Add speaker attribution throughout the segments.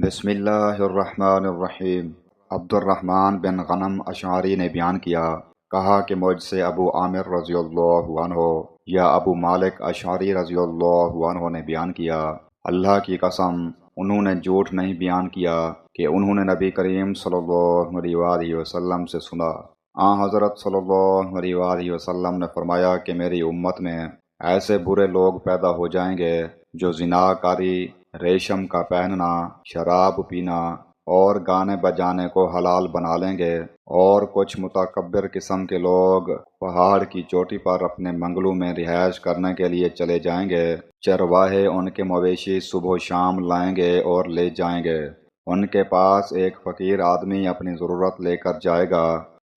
Speaker 1: بسم اللہ الرحمن الرحیم۔ عبد الرحمن بن غنم اشعری نے بیان کہا کہ مجھ سے ابو عامر رضی اللہ عنہ یا ابو مالک اشعری رضی اللہ عنہ نے بیان کیا، اللہ کی قسم انہوں نے جھوٹ نہیں بیان کیا کہ انہوں نے نبی کریم صلی اللہ علیہ وآلہ وسلم سے سنا۔ حضرت صلی اللہ علیہ وآلہ وسلم نے فرمایا کہ میری امت میں ایسے برے لوگ پیدا ہو جائیں گے جو زنا کاری، ریشم کا پہننا، شراب پینا اور گانے بجانے کو حلال بنا لیں گے، اور کچھ متکبر قسم کے لوگ پہاڑ کی چوٹی پر اپنے منگلوں میں رہائش کرنے کے لیے چلے جائیں گے۔ چرواہے ان کے مویشی صبح و شام لائیں گے اور لے جائیں گے۔ ان کے پاس ایک فقیر آدمی اپنی ضرورت لے کر جائے گا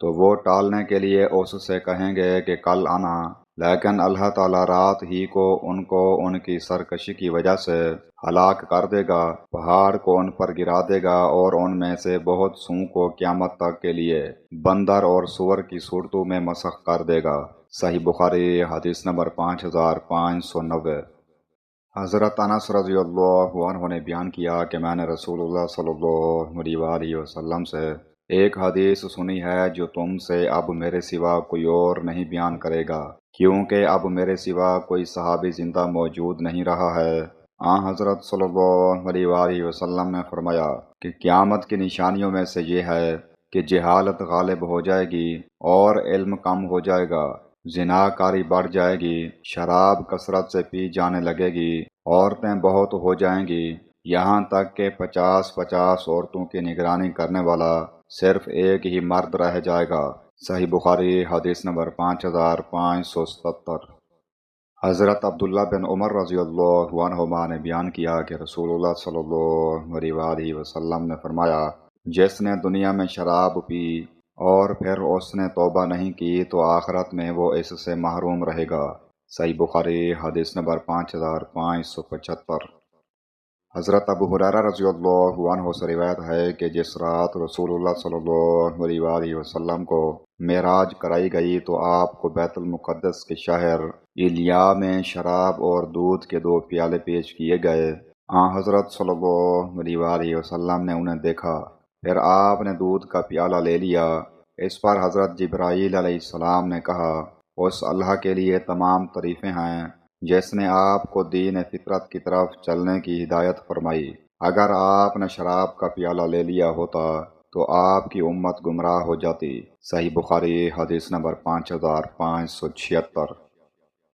Speaker 1: تو وہ ٹالنے کے لیے اس سے کہیں گے کہ کل آنا، لیکن اللہ تعالیٰ رات ہی کو ان کی سرکشی کی وجہ سے ہلاک کر دے گا، پہاڑ کو ان پر گرا دے گا اور ان میں سے بہت سوں کو قیامت تک کے لیے بندر اور سور کی صورتوں میں مسخ کر دے گا۔ صحیح بخاری حدیث نمبر 5590۔ حضرت انس رضی اللہ عنہ نے بیان کیا کہ میں نے رسول اللہ صلی اللہ علیہ وآلہ وسلم سے ایک حدیث سنی ہے جو تم سے اب میرے سوا کوئی اور نہیں بیان کرے گا، کیونکہ اب میرے سوا کوئی صحابی زندہ موجود نہیں رہا ہے۔ حضرت صلی اللہ علیہ وآلہ وسلم نے فرمایا کہ قیامت کی نشانیوں میں سے یہ ہے کہ جہالت غالب ہو جائے گی اور علم کم ہو جائے گا، زنا کاری بڑھ جائے گی، شراب کثرت سے پی جانے لگے گی، عورتیں بہت ہو جائیں گی، یہاں تک کہ 50 عورتوں کی نگرانی کرنے والا صرف ایک ہی مرد رہ جائے گا۔ صحیح بخاری حدیث نمبر 5577۔ حضرت عبداللہ بن عمر رضی اللہ عنہما نے بیان کیا کہ رسول اللہ صلی اللہ علیہ وآلہ وسلم نے فرمایا، جس نے دنیا میں شراب پی اور پھر اس نے توبہ نہیں کی تو آخرت میں وہ اس سے محروم رہے گا۔ صحیح بخاری حدیث نمبر 5575۔ حضرت ابو ہریرہ رضی اللہ عنہ سے روایت ہے کہ جس رات رسول اللہ صلی اللہ علیہ وآلہ وسلم کو معراج کرائی گئی تو آپ کو بیت المقدس کے شہر ایلیا میں شراب اور دودھ کے 2 پیالے پیش کیے گئے۔ حضرت صلی اللہ علیہ وآلہ وسلم نے انہیں دیکھا، پھر آپ نے دودھ کا پیالہ لے لیا۔ اس پر حضرت جبرائیل علیہ السلام نے کہا، اس اللہ کے لیے تمام تعریفیں ہیں جس نے آپ کو دین فطرت کی طرف چلنے کی ہدایت فرمائی۔ اگر آپ نے شراب کا پیالہ لے لیا ہوتا تو آپ کی امت گمراہ ہو جاتی۔ صحیح بخاری حدیث نمبر 5576۔